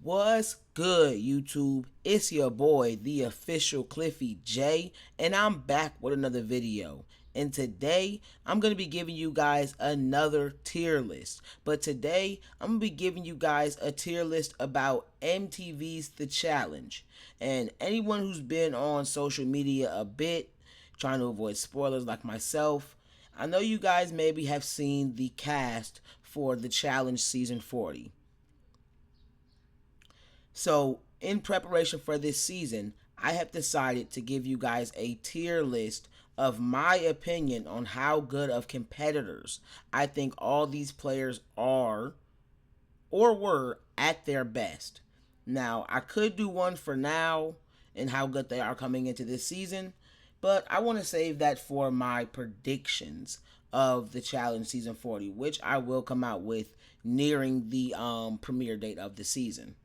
What's good, YouTube? It's your boy, the official CliffyJay, and I'm back with another video. And today, I'm going to be giving you guys another tier list. But today, I'm going to be giving you guys a tier list about MTV's The Challenge. And anyone who's been on social media a bit, trying to avoid spoilers like myself, I know you guys maybe have seen the cast for The Challenge Season 40. So, in preparation for this season, I have decided to give you guys a tier list of my opinion on how good of competitors I think all these players are or were at their best. Now, I could do one for now and how good they are coming into this season, but I want to save that for my predictions of the Challenge Season 40, which I will come out with nearing the premiere date of the season.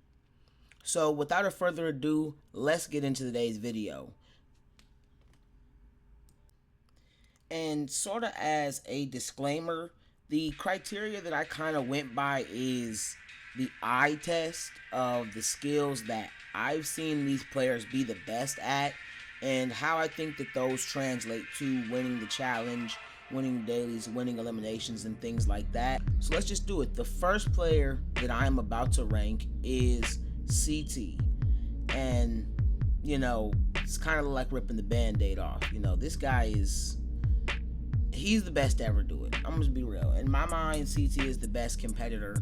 So without a further ado, let's get into today's video. And sort of as a disclaimer, the criteria that I kind of went by is the eye test of the skills that I've seen these players be the best at and how I think that those translate to winning the challenge, winning dailies, winning eliminations, and things like that. So let's just do it. The first player that I'm about to rank is CT. And, it's kind of like ripping the band-aid off. This guy he's the best to ever do it. I'm just be real. In my mind, CT is the best competitor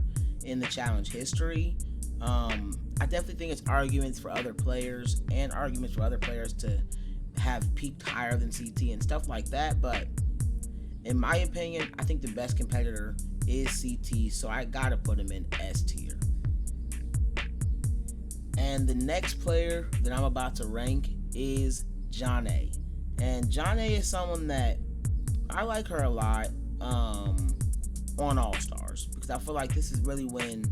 in the challenge history. I definitely think it's arguments for other players and arguments for other players to have peaked higher than CT and stuff like that. But in my opinion, I think the best competitor is CT, so I gotta put him in S tier. And the next player that I'm about to rank is Jonna. And Jonna is someone that I like her a lot on All Stars, because I feel like this is really when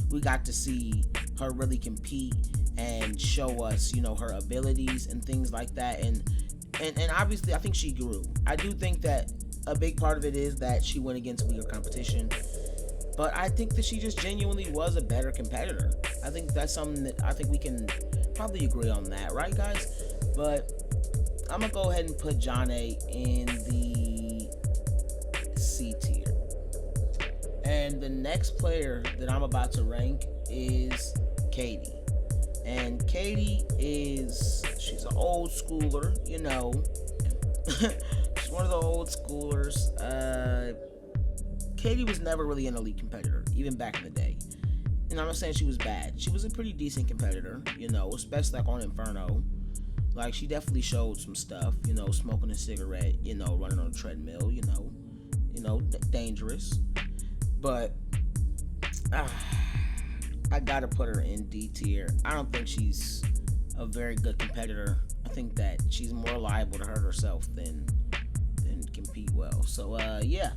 we got to see her really compete and show us, her abilities and things like that. And obviously I think she grew. I do think that a big part of it is that she went against weaker competition. But I think that she just genuinely was a better competitor. I think that's something that I think we can probably agree on that, right, guys? But I'm going to go ahead and put Jonna in the C tier. And the next player that I'm about to rank is Katie. And Katie she's an old schooler, She's one of the old schoolers. Katie was never really an elite competitor, even back in the day. And I'm not saying she was bad. She was a pretty decent competitor, especially like on Inferno. Like, she definitely showed some stuff, smoking a cigarette, running on a treadmill, dangerous. But I gotta put her in D tier. I don't think she's a very good competitor. I think that she's more liable to hurt herself than compete well. So, yeah.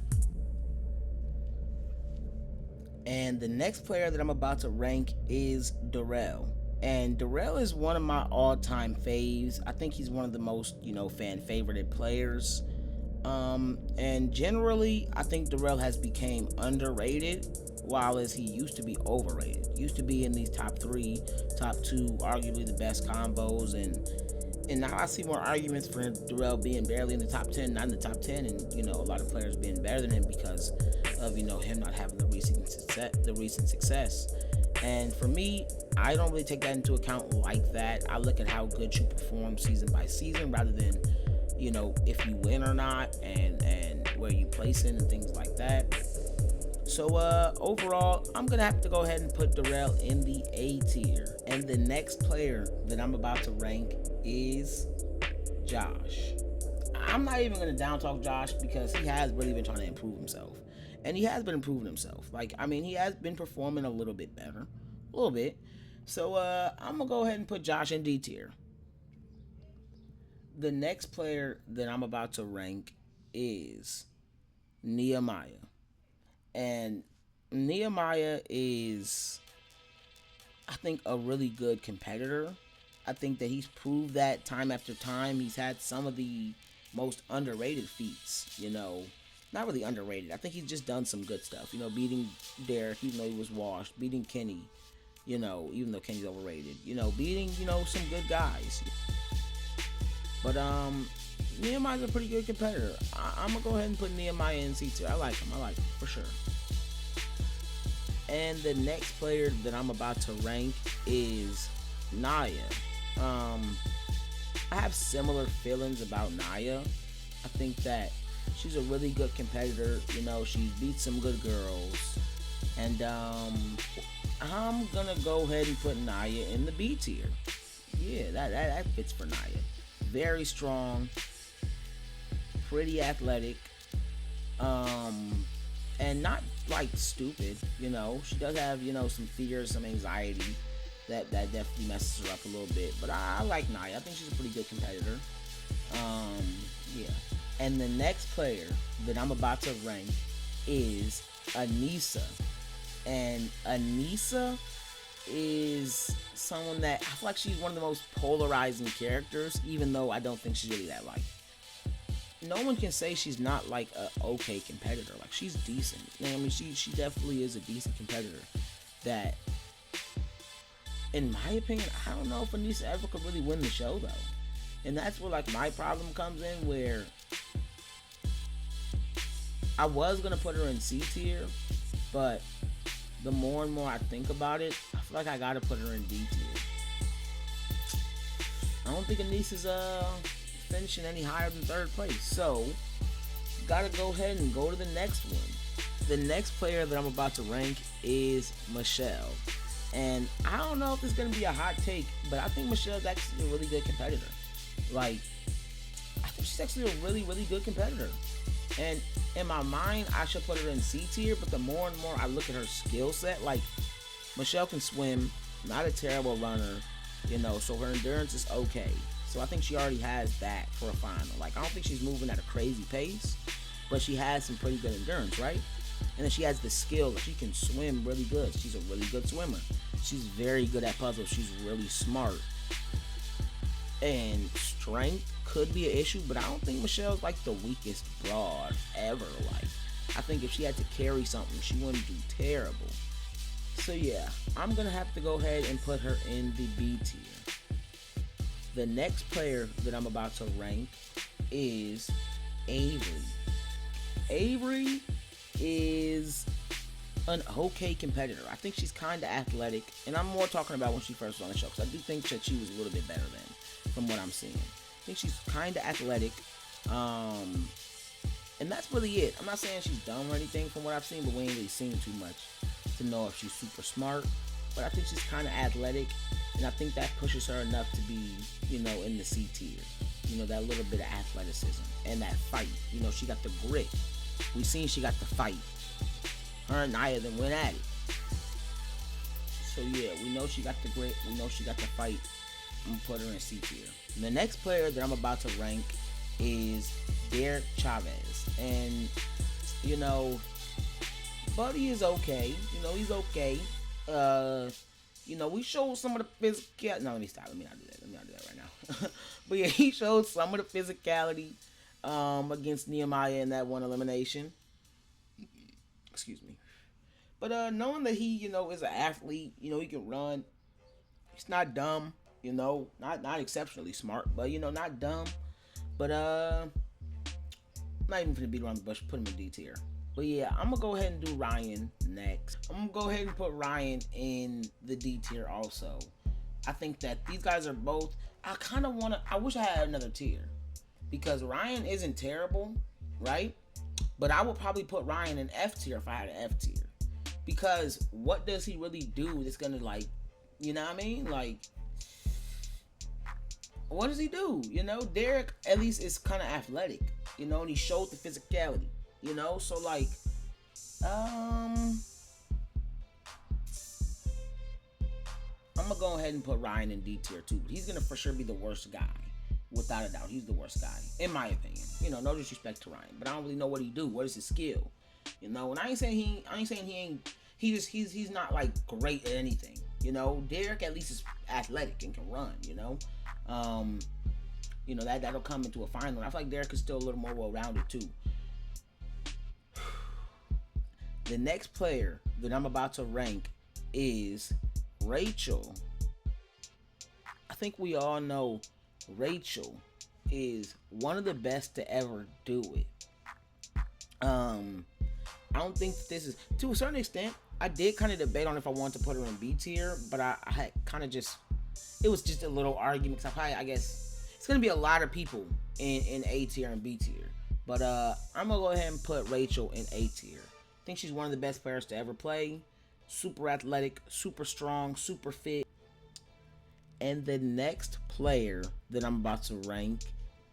And the next player that I'm about to rank is Durell. And Durell is one of my all-time faves. I think he's one of the most, fan-favorited players. And generally, I think Durell has become underrated, while as he used to be overrated. Used to be in these top 3, top 2, arguably the best combos, and now I see more arguments for Durell being barely in the top 10, not in the top 10, and a lot of players being better than him because of him not having the recent success. And for me, I don't really take that into account like that. I look at how good you perform season by season rather than if you win or not and where you place in and things like that. So overall, I'm gonna have to go ahead and put Durell in the A tier. And the next player that I'm about to rank is Josh. I'm not even gonna down talk Josh because he has really been trying to improve himself. And he has been improving himself. He has been performing a little bit better. A little bit. So I'm gonna go ahead and put Josh in D tier. The next player that I'm about to rank is Nehemiah. And Nehemiah is, I think, a really good competitor. I think that he's proved that time after time. He's had some of the most underrated feats, Not really underrated. I think he's just done some good stuff. Beating Derrick, even though he was washed. Beating Kenny. even though Kenny's overrated, beating, some good guys. But Nehemiah's a pretty good competitor. I'm gonna go ahead and put Nehemiah in C tier. I like him for sure. And the next player that I'm about to rank is Naya. I have similar feelings about Naya. I think that she's a really good competitor. She's beat some good girls. And I'm gonna go ahead and put Naya in the B tier. Yeah, that fits for Naya. Very strong, pretty athletic, and not like stupid. She does have some fears, some anxiety that definitely messes her up a little bit. But I like Naya. I think she's a pretty good competitor. Yeah. And the next player that I'm about to rank is Anissa. And Anissa is someone that I feel like she's one of the most polarizing characters, even though I don't think she's really that like. No one can say she's not like a okay competitor. Like, she's decent. I mean, she definitely is a decent competitor. That, in my opinion, I don't know if Anissa ever could really win the show though. And that's where like my problem comes in, where I was gonna put her in C tier, but the more and more I think about it, I feel like I gotta put her in D tier. I don't think Anissa's finishing any higher than third place, so gotta go ahead and go to the next one. The next player that I'm about to rank is Michelle. And I don't know if this is gonna be a hot take, but I think Michelle's actually a really good competitor. Like, I think she's actually a really, really good competitor. And in my mind, I should put her in C tier, but the more and more I look at her skill set, like, Michelle can swim, not a terrible runner, so her endurance is okay. So I think she already has that for a final. Like, I don't think she's moving at a crazy pace, but she has some pretty good endurance, right? And then she has the skill that she can swim really good. She's a really good swimmer. She's very good at puzzles. She's really smart. And strength could be an issue, but I don't think Michelle's like the weakest broad ever. Like, I think if she had to carry something, she wouldn't do terrible. So yeah, I'm gonna have to go ahead and put her in the B tier. The next player that I'm about to rank is Avery. Avery is an okay competitor. I think she's kind of athletic, and I'm more talking about when she first was on the show, because I do think that she was a little bit better than, from what I'm seeing. I think she's kind of athletic, and that's really it. I'm not saying she's dumb or anything from what I've seen, but we ain't really seen too much to know if she's super smart. But I think she's kind of athletic, and I think that pushes her enough to be, in the C tier. That little bit of athleticism and that fight. She got the grit. We seen she got the fight. Her and Naya then went at it. So yeah, we know she got the grit. We know she got the fight. I'm gonna put her in C tier. The next player that I'm about to rank is Derrick Chavez. And, Buddy is okay. He's okay. We showed some of the physical. No, let me stop. Let me not do that right now. But yeah, he showed some of the physicality against Nehemiah in that one elimination. Excuse me. But knowing that he, is an athlete, he can run. He's not dumb, not exceptionally smart, but not dumb. But not even gonna beat around the bush. Put him in D tier. But yeah, I'm gonna go ahead and do Ryan next. I'm gonna go ahead and put Ryan in the D tier also. I think that these guys are both. I wish I had another tier, because Ryan isn't terrible, right? But I would probably put Ryan in F tier if I had an F tier. Because what does he really do that's gonna, like, you know what I mean? Like, what does he do? Derrick at least is kind of athletic, and he showed the physicality, so like, I'm gonna go ahead and put Ryan in D tier too. But he's gonna for sure be the worst guy, without a doubt. He's the worst guy, in my opinion. No disrespect to Ryan, but I don't really know what he do. What is his skill? And I ain't saying he's not like great at anything. Derrick at least is athletic and can run. That'll come into a final. I feel like Derrick is still a little more well-rounded too. The next player that I'm about to rank is Rachel. I think we all know Rachel is one of the best to ever do it. I don't think that this is, to a certain extent, I did kind of debate on if I wanted to put her in B tier, but I had kind of just, it was just a little argument because I guess it's going to be a lot of people in A tier and B tier. But I'm going to go ahead and put Rachel in A tier. I think she's one of the best players to ever play. Super athletic, super strong, super fit. And the next player that I'm about to rank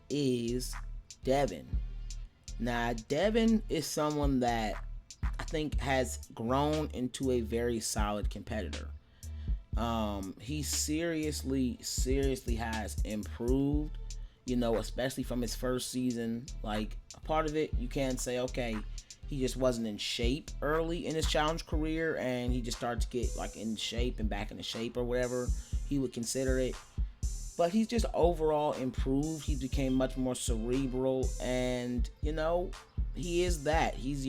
is Devin. Now, Devin is someone that I think has grown into a very solid competitor. He seriously has improved, especially from his first season. Like, a part of it, you can say, okay, he just wasn't in shape early in his challenge career, and he just started to get like in shape and back into shape or whatever he would consider it. But he's just overall improved. He became much more cerebral, and he is that. He's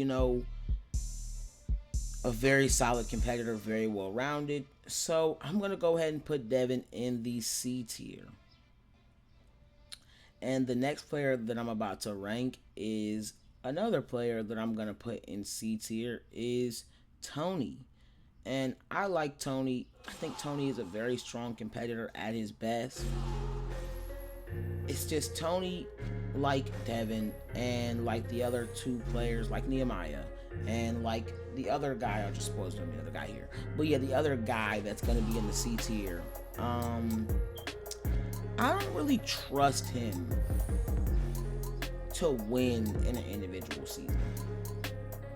a very solid competitor, very well rounded. So I'm gonna go ahead and put Devin in the C tier. And the next player that I'm about to rank is another player that I'm gonna put in C tier is Tony. And I like Tony. I think Tony is a very strong competitor at his best. It's just Tony, like Devin, and like the other two players, like Nehemiah, and like the other guy, I'll just suppose there'll be another guy here. But yeah, the other guy that's going to be in the C tier. I don't really trust him to win in an individual season.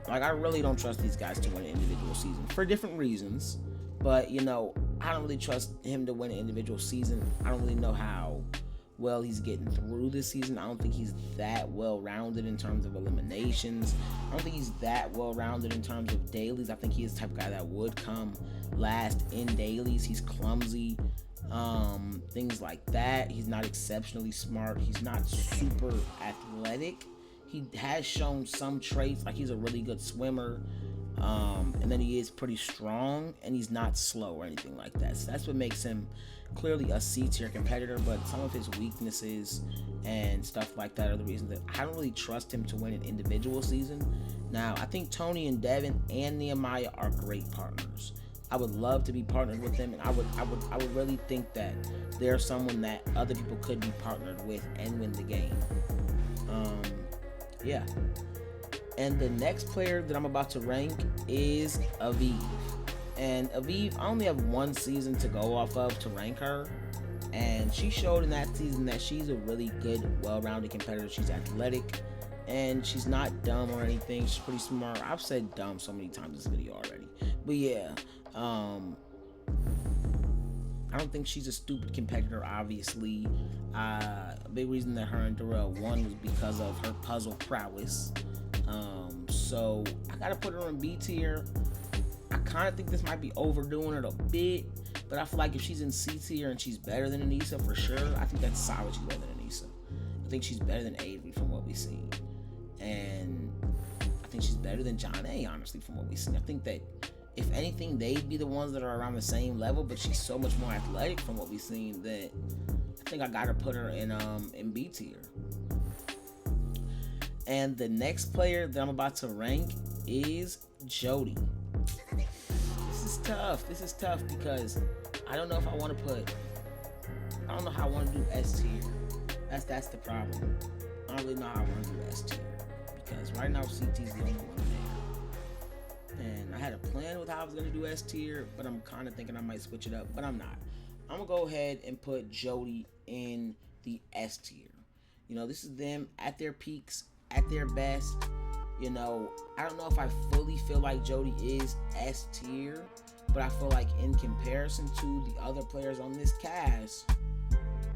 Like, I really don't trust these guys to win an individual season for different reasons. But, I don't really trust him to win an individual season. I don't really know how well he's getting through this season. I don't think he's that well-rounded in terms of eliminations. I don't think he's that well-rounded in terms of dailies. I think he is the type of guy that would come last in dailies. He's clumsy. Things like that. He's not exceptionally smart. He's not super athletic. He has shown some traits, like he's a really good swimmer, and then he is pretty strong, and he's not slow or anything like that. So that's what makes him clearly a C-tier competitor, but some of his weaknesses and stuff like that are the reason that I don't really trust him to win an individual season. Now, I think Tony and Devin and Nehemiah are great partners. I would love to be partnered with them, and I would really think that they're someone that other people could be partnered with and win the game. Yeah. And the next player that I'm about to rank is Aviv. And Aviv, I only have one season to go off of to rank her. And she showed in that season that she's a really good, well-rounded competitor. She's athletic, and she's not dumb or anything. She's pretty smart. I've said dumb so many times in this video already. But yeah, I don't think she's a stupid competitor, obviously. A big reason that her and Durell won was because of her puzzle prowess. So I gotta put her in B tier. I kind of think this might be overdoing it a bit, but I feel like if she's in C tier and she's better than Anissa for sure, I think that's solid. She's better than Anissa. I think she's better than Avery from what we've seen, and I think she's better than John A. Honestly, from what we've seen. I think that if anything, they'd be the ones that are around the same level, but she's so much more athletic from what we've seen that I think I gotta put her in B tier. And the next player that I'm about to rank is Jody. This is tough because I don't know if I want to I don't know how I want to do S tier. That's the problem. I don't really know how I want to do S tier because right now CT is the only one there. And I had a plan with how I was going to do S tier, but I'm kind of thinking I might switch it up, but I'm not. I'm going to go ahead and put Jody in the S tier. This is them at their peaks, at their best. I don't know if I fully feel like Jody is S tier, but I feel like in comparison to the other players on this cast,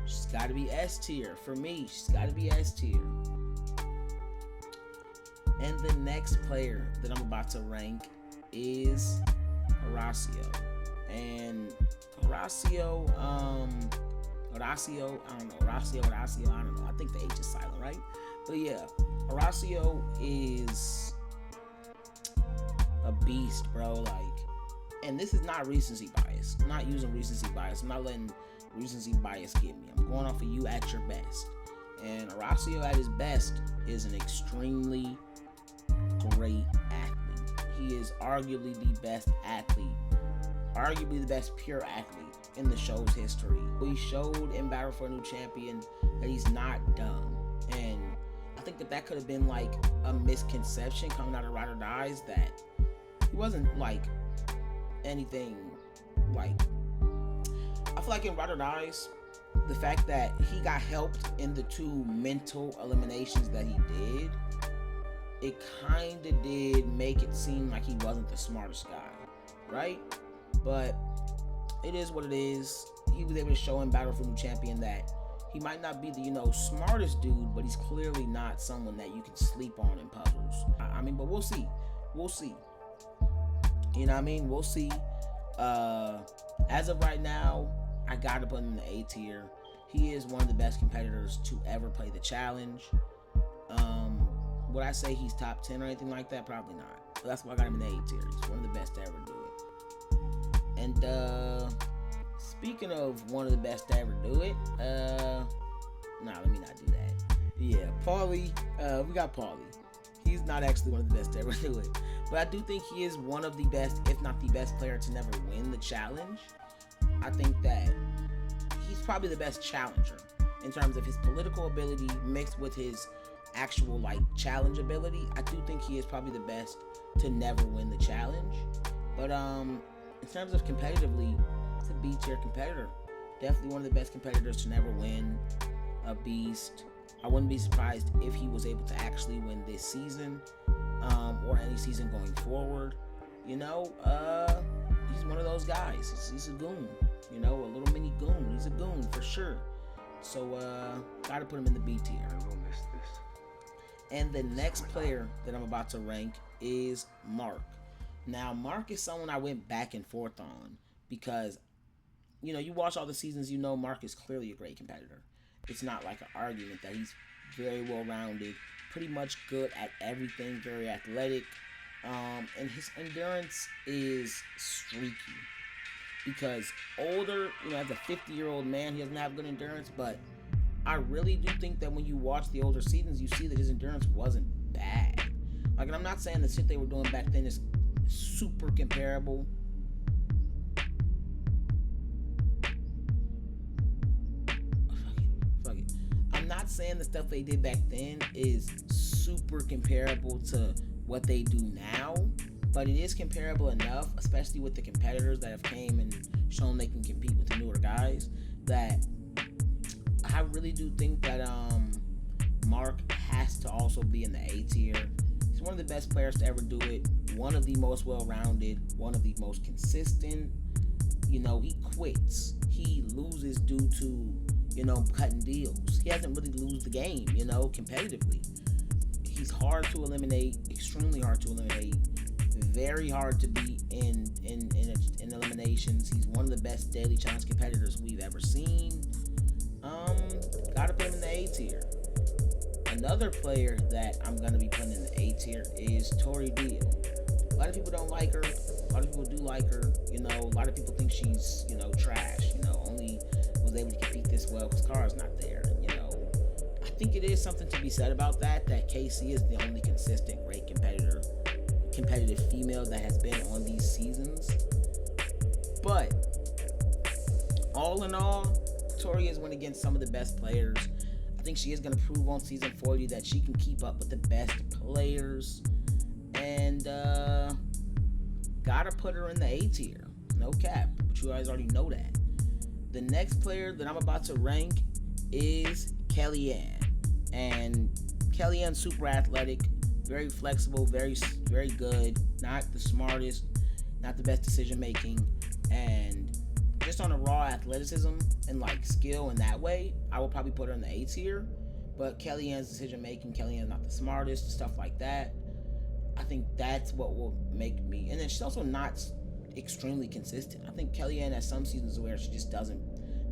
she's got to be S tier. For me, she's got to be S tier. And the next player that I'm about to rank is Rasio. And Rasio, I don't know. I think the H is silent, right? But yeah, Rasio is a beast, bro. Like, and this is not recency bias. I'm not using recency bias. I'm not letting recency bias get me. I'm going off of you at your best. And Rasio at his best is an extremely great athlete. He is arguably the best athlete, arguably the best pure athlete in the show's history. He showed in Battle for a New Champion that he's not dumb. And I think that could have been like a misconception coming out of Ride or Dies, that he wasn't like anything like. I feel like in Ride or Dies, the fact that he got helped in the 2 mental eliminations that he did, it kind of did make it seem like he wasn't the smartest guy, right? But it is what it is. He was able to show in Battle for New Champion that he might not be the, smartest dude, but he's clearly not someone that you can sleep on in puzzles. I mean, but we'll see. We'll see. You know what I mean? We'll see. As of right now, I gotta put him in the A tier. He is one of the best competitors to ever play the challenge. Would I say he's top 10 or anything like that? Probably not. So that's why I got him in the A tier. He's one of the best to ever do it. And speaking of one of the best to ever do it, let me not do that. Yeah, Paulie. We got Paulie. He's not actually one of the best to ever do it, but I do think he is one of the best, if not the best player to never win the challenge. I think that he's probably the best challenger in terms of his political ability mixed with his actual challenge ability. I do think he is probably the best to never win the challenge. But in terms of competitively, it's a B tier competitor. Definitely one of the best competitors to never win. A beast. I wouldn't be surprised if he was able to actually win this season, or any season going forward. He's one of those guys. He's a goon. A little mini goon. He's a goon for sure. So gotta put him in the B tier. I will miss this. And the next player that I'm about to rank is Mark. Now, Mark is someone I went back and forth on because, you watch all the seasons, Mark is clearly a great competitor. It's not like an argument that he's very well-rounded, pretty much good at everything, very athletic, and his endurance is streaky. Because older, as a 50-year-old man, he doesn't have good endurance, but I really do think that when you watch the older seasons, you see that his endurance wasn't bad. And I'm not saying the shit they were doing back then is super comparable. Fuck it. I'm not saying the stuff they did back then is super comparable to what they do now, but it is comparable enough, especially with the competitors that have came and shown they can compete with the newer guys, that I really do think that Mark has to also be in the A tier. He's one of the best players to ever do it, one of the most well-rounded, one of the most consistent. He quits. He loses due to, cutting deals. He hasn't really lost the game, competitively. He's hard to eliminate, extremely hard to eliminate, very hard to beat in eliminations. He's one of the best daily challenge competitors we've ever seen. Gotta put him in the A tier. Another player that I'm gonna be putting in the A tier is Tori. A lot of people don't like her. A lot of people do like her. A lot of people think she's, trash. Only was able to compete this well because Cara's not there. I think it is something to be said about that Casey is the only consistent great competitive female that has been on these seasons. But all in all, Tori has went against some of the best players. I think she is going to prove on season 40 that she can keep up with the best players. And gotta put her in the A tier. No cap. But you guys already know that. The next player that I'm about to rank is Kellyanne. And Kellyanne's super athletic, very flexible, very, very good. Not the smartest, not the best decision making. And just on a raw athleticism and skill in that way, I would probably put her in the A tier. But Kellyanne's decision making, Kellyanne's not the smartest, stuff like that. I think that's what will make me. And then she's also not extremely consistent. I think Kellyanne has some seasons where she just doesn't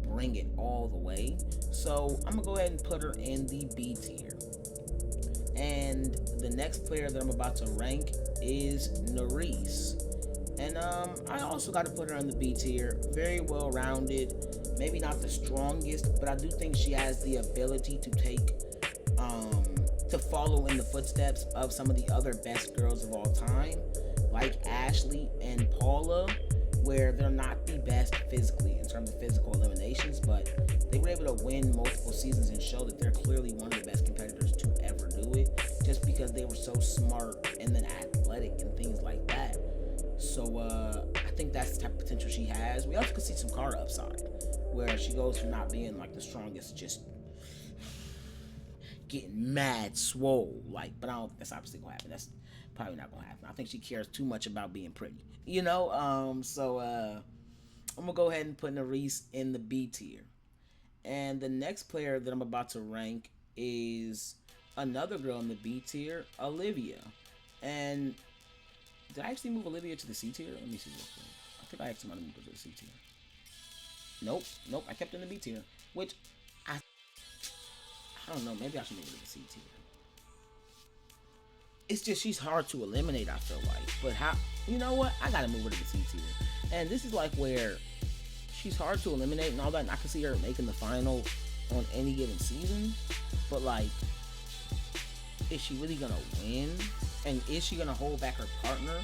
bring it all the way. So I'm gonna go ahead and put her in the B tier. And the next player that I'm about to rank is Nerys. And I also got to put her in the B tier. Very well rounded. Maybe not the strongest, but I do think she has the ability to um, follow in the footsteps of some of the other best girls of all time, like Ashley and Paula, where they're not the best physically in terms of physical eliminations, but they were able to win multiple seasons and show that they're clearly one of the best competitors to ever do it, just because they were so smart and then athletic and things like that. So I think that's the type of potential she has. We also could see some Cara upside, where she goes from not being like the strongest, just getting mad swole. Like, but I don't think that's obviously gonna happen. That's probably not gonna happen. I think she cares too much about being pretty. I'm gonna go ahead and put Nerese in the B tier. And the next player that I'm about to rank is another girl in the B tier, Olivia. And did I actually move Olivia to the C tier? Let me see real quick. I think I actually might have moved her to the C tier. Nope. I kept her in the B tier, which I don't know. Maybe I should move her to the C tier. It's just she's hard to eliminate, I feel like. But how? You know what? I gotta move her to the C tier. And this is like where she's hard to eliminate and all that. And I can see her making the final on any given season. But like, is she really gonna win? And is she gonna hold back her partner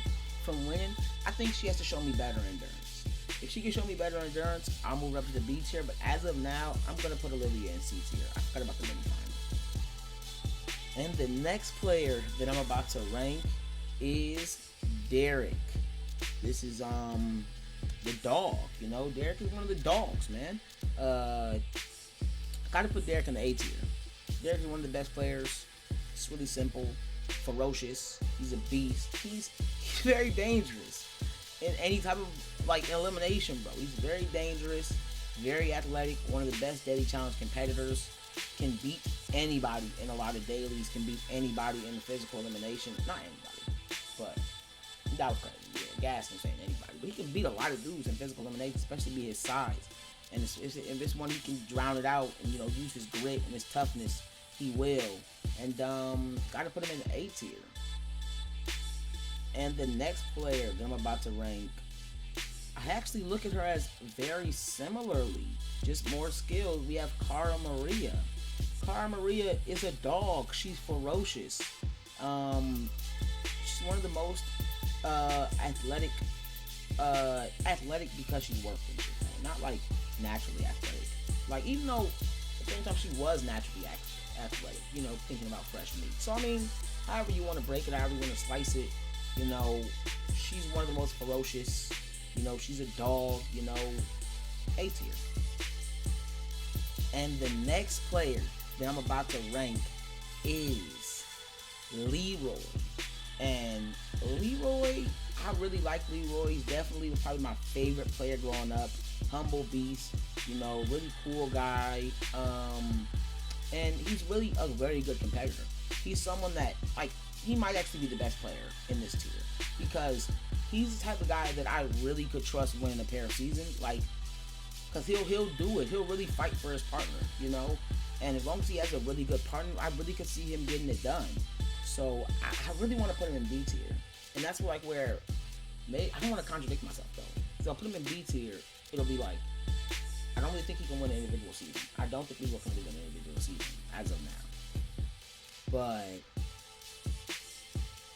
from winning? I think she has to show me better endurance. If she can show me better endurance, I'll move her up to the B tier. But as of now, I'm gonna put Olivia in C tier. I forgot about the mini final. And the next player that I'm about to rank is Derrick. This is the dog. You know, Derrick is one of the dogs, man. Gotta put Derrick in the A tier. Derrick is one of the best players. It's really simple, ferocious. He's a beast. He's very dangerous in any type of like elimination, bro. He's very dangerous, very athletic. One of the best daily challenge competitors. Can beat anybody in a lot of dailies. Can beat anybody in the physical elimination. Not anybody, but that was crazy. Yeah, gas and saying anybody, but he can beat a lot of dudes in physical elimination, especially be his size. And if this one he can drown it out and use his grit and his toughness, he will. And gotta put him in the A tier. And the next player that I'm about to rank, I actually look at her as very similarly, just more skilled. We have Cara Maria. Cara Maria is a dog. She's ferocious. She's one of the most athletic because she's worked in shit, not like naturally athletic. Like, even though at the same time she was naturally athletic, thinking about fresh meat. So I mean, however you want to break it, however you want to slice it, she's one of the most ferocious. She's a dog, A tier. And the next player that I'm about to rank is Leroy. And Leroy, I really like Leroy. He's definitely probably my favorite player growing up. Humble beast, really cool guy. And he's really a very good competitor. He's someone that, like, he might actually be the best player in this tier. Because he's the type of guy that I really could trust winning a pair of seasons. Like, because he'll do it. He'll really fight for his partner, And as long as he has a really good partner, I really could see him getting it done. So I really want to put him in B tier. And that's like where, I don't want to contradict myself though. So I'll put him in B tier. It'll be like, I don't really think he can win an individual season. I don't think Leroy can win an individual season as of now. But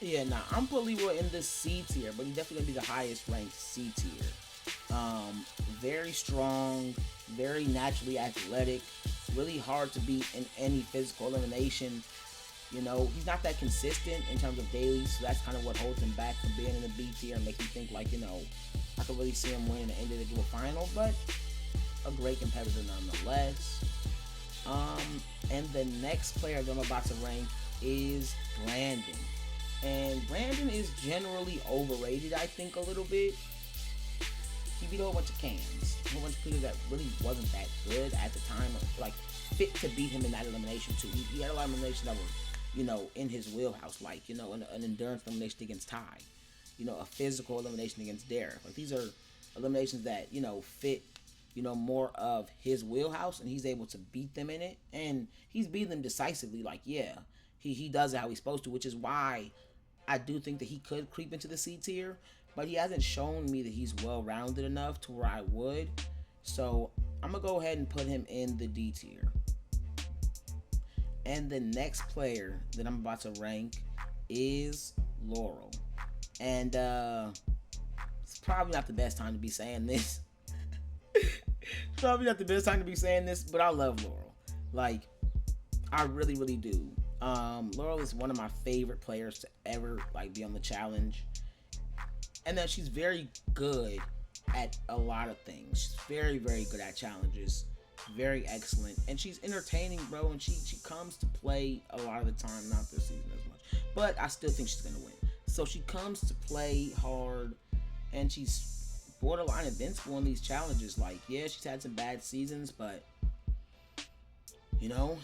yeah, I'm putting Leroy in the C tier, but he's definitely gonna be the highest ranked C tier. Very strong, very naturally athletic, really hard to beat in any physical elimination. He's not that consistent in terms of dailies, so that's kind of what holds him back from being in the B tier and makes me think like, I could really see him winning an individual final, but a great competitor nonetheless. And the next player that I'm about to rank is Brandon. And Brandon is generally overrated, I think, a little bit. He beat a whole bunch of cans. A whole bunch of people that really wasn't that good at the time, like, fit to beat him in that elimination, too. He had a lot of eliminations that were, in his wheelhouse, like, an endurance elimination against Ty. A physical elimination against Derrick. Like, these are eliminations that, fit, more of his wheelhouse, and he's able to beat them in it. And he's beating them decisively, like, yeah, he does it how he's supposed to, which is why I do think that he could creep into the C tier, but he hasn't shown me that he's well-rounded enough to where I would. So I'm gonna go ahead and put him in the D tier. And the next player that I'm about to rank is Laurel. And it's probably not the best time to be saying this. Probably not the best time to be saying this, but I love Laurel. Like, I really, really do. Laurel is one of my favorite players to ever like be on the challenge. And then she's very good at a lot of things. She's very, very good at challenges. Very excellent. And she's entertaining, bro. And she comes to play a lot of the time. Not this season as much. But I still think she's going to win. So she comes to play hard. And she's borderline invincible in these challenges. Like, yeah, she's had some bad seasons. But, you know,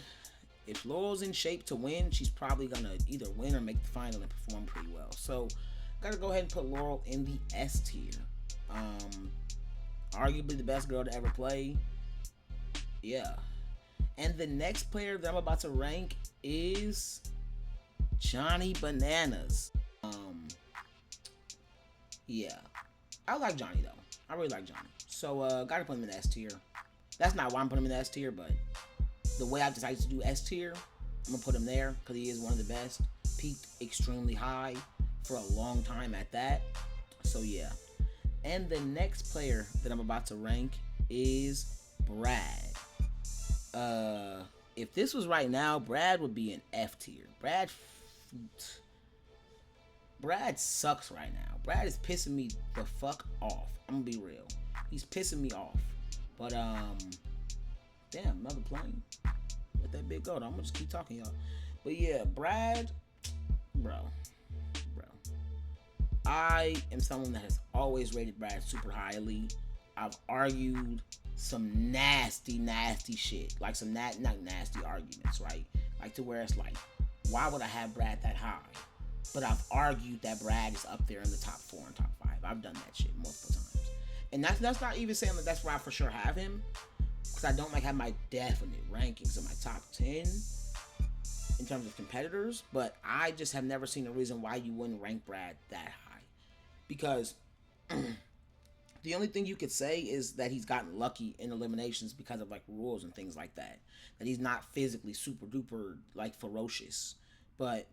if Laurel's in shape to win, she's probably going to either win or make the final and perform pretty well. So, got to go ahead and put Laurel in the S tier. Arguably the best girl to ever play. Yeah. And the next player that I'm about to rank is Johnny Bananas. Yeah. I like Johnny though. I really like Johnny. So gotta put him in the S tier. That's not why I'm putting him in the S tier, but the way I've decided to do S tier, I'm gonna put him there because he is one of the best. Peaked extremely high for a long time at that. So yeah. And the next player that I'm about to rank is Brad. If this was right now, Brad would be an F tier. Brad sucks right now. Brad is pissing me the fuck off. I'm gonna be real. He's pissing me off. But damn, another plane. Let that bit go. I'm gonna just keep talking, y'all. But yeah, Brad, bro. I am someone that has always rated Brad super highly. I've argued some nasty shit. Like some not nasty arguments, right? Like to where it's like, why would I have Brad that high? But I've argued that Brad is up there in the top 4 and top 5. I've done that shit multiple times. And that's not even saying that that's where I for sure have him. Because I don't like have my definite rankings of my top 10 in terms of competitors. But I just have never seen a reason why you wouldn't rank Brad that high. Because the only thing you could say is that he's gotten lucky in eliminations because of like rules and things like that. That he's not physically super duper like ferocious. But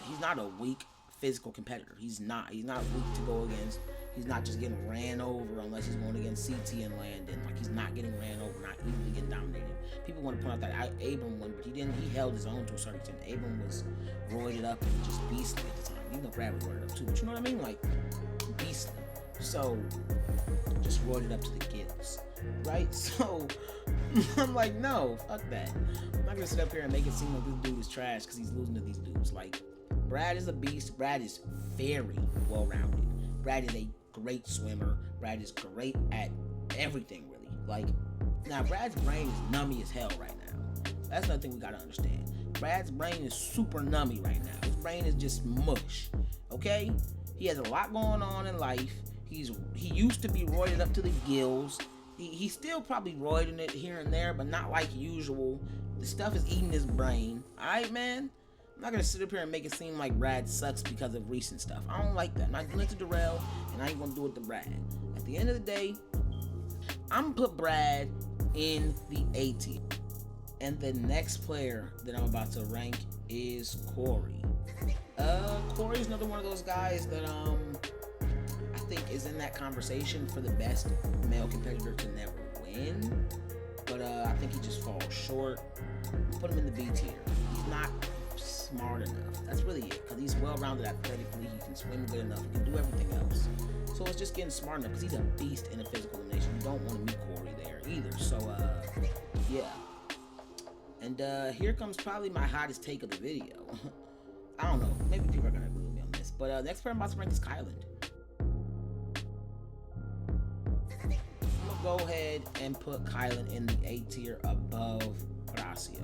he's not a weak physical competitor. He's not weak to go against. He's not just getting ran over unless he's going against CT and Landon. Like he's not getting ran over, not easily getting dominated. People want to point out that Abram won, but he didn't. He held his own to a certain extent. Abram was roided up and just beastly at the time. Even though Brad was roided up too, but you know what I mean? Like beastly. So just roided up to the gills, right? So I'm like, no, fuck that. I'm not gonna sit up here and make it seem like this dude is trash because he's losing to these dudes. Like Brad is a beast. Brad is very well-rounded. Brad is a great swimmer. Brad is great at everything, really. Like, now Brad's brain is nummy as hell right now. That's another thing we gotta understand. Brad's brain is super nummy right now. His brain is just mush. Okay? He has a lot going on in life. He used to be roided up to the gills. He's still probably roiding it here and there, but not like usual. The stuff is eating his brain. Alright, man? I'm not gonna sit up here and make it seem like Brad sucks because of recent stuff. I don't like that. I'm not doing it to Durell, and I ain't gonna do it to Brad. At the end of the day, I'm gonna put Brad in the A tier. And the next player that I'm about to rank is Corey. Corey's another one of those guys that I think is in that conversation for the best male competitor to never win. But I think he just falls short. I'll put him in the B tier. He's not smart enough. That's really it. Because he's well-rounded athletically. He can swim good enough. He can do everything else. So it's just getting smart enough because he's a beast in a physical elimination. You don't want to meet Corey there either. So, yeah. And here comes probably my hottest take of the video. I don't know. Maybe people are going to agree with me on this. But next player I'm about to rank is Kylan. I'm going to go ahead and put Kylan in the A tier above Rasio.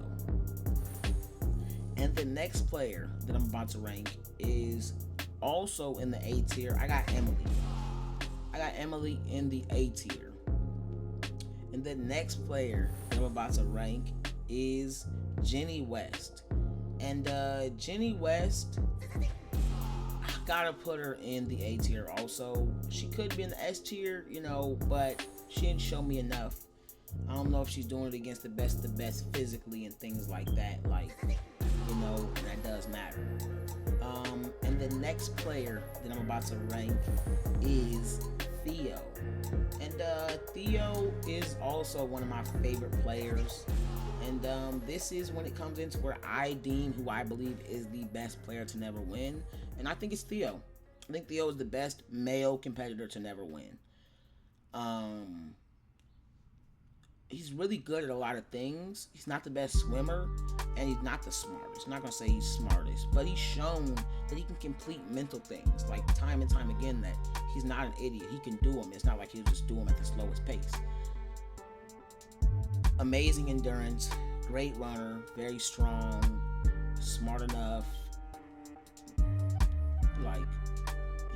And the next player that I'm about to rank is also in the A tier. I got Emily in the A tier. And the next player that I'm about to rank is Jenny West. And Jenny West, gotta put her in the A tier also. She could be in the S tier, you know, but she didn't show me enough. I don't know if she's doing it against the best physically and things like that. Like, you know, that does matter. And the next player that I'm about to rank is Theo. And Theo is also one of my favorite players. And this is when it comes into where I deem who I believe is the best player to never win. And I think it's Theo. I think Theo is the best male competitor to never win. He's really good at a lot of things. He's not the best swimmer, and he's not the smartest. I'm not gonna say he's smartest, but he's shown that he can complete mental things, like time and time again, that he's not an idiot. He can do them. It's not like he'll just do them at the slowest pace. Amazing endurance, great runner, very strong, smart enough. Like,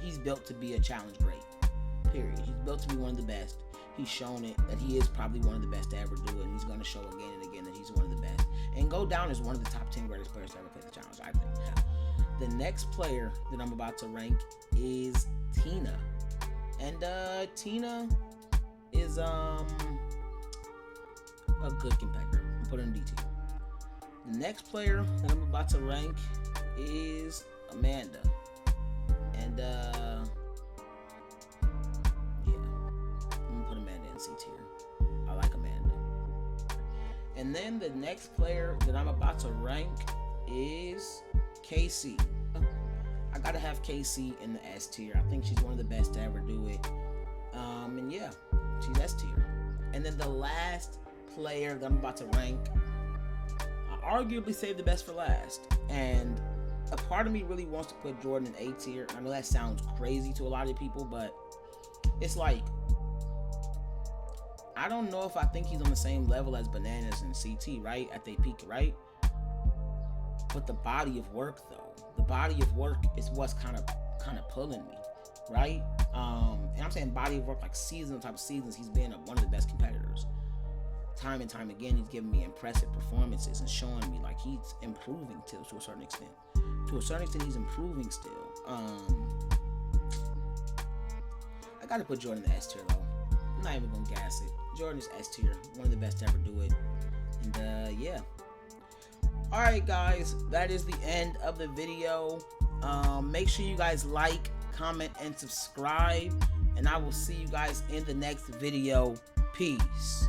he's built to be a challenge great, period. He's built to be one of the best. He's shown it that he is probably one of the best to ever do it, and he's going to show again and again that he's one of the best and go down as one of the top 10 greatest players to ever play the challenge, I think. The next player that I'm about to rank is Tina. And Tina is a good competitor. I'm putting her in D tier. The next player that I'm about to rank is Amanda. And C tier. I like Amanda. And then the next player that I'm about to rank is KC. I gotta have KC in the S tier. I think she's one of the best to ever do it. And yeah, she's S tier. And then the last player that I'm about to rank, I arguably saved the best for last. And a part of me really wants to put Jordan in A tier. I know that sounds crazy to a lot of people, but it's like, I don't know if I think he's on the same level as Bananas and CT, right? At their peak, right? But the body of work, though. The body of work is what's kind of pulling me, right? And I'm saying body of work, like season type of seasons, he's been one of the best competitors. Time and time again, he's giving me impressive performances and showing me like he's improving to a certain extent. To a certain extent, he's improving still. I gotta put Jordan in the S tier, though. I'm not even gonna gas it. Jordan is S tier, one of the best to ever do it. And yeah. Alright guys, that is the end of the video. Make sure you guys like, comment, and subscribe. And I will see you guys in the next video. Peace.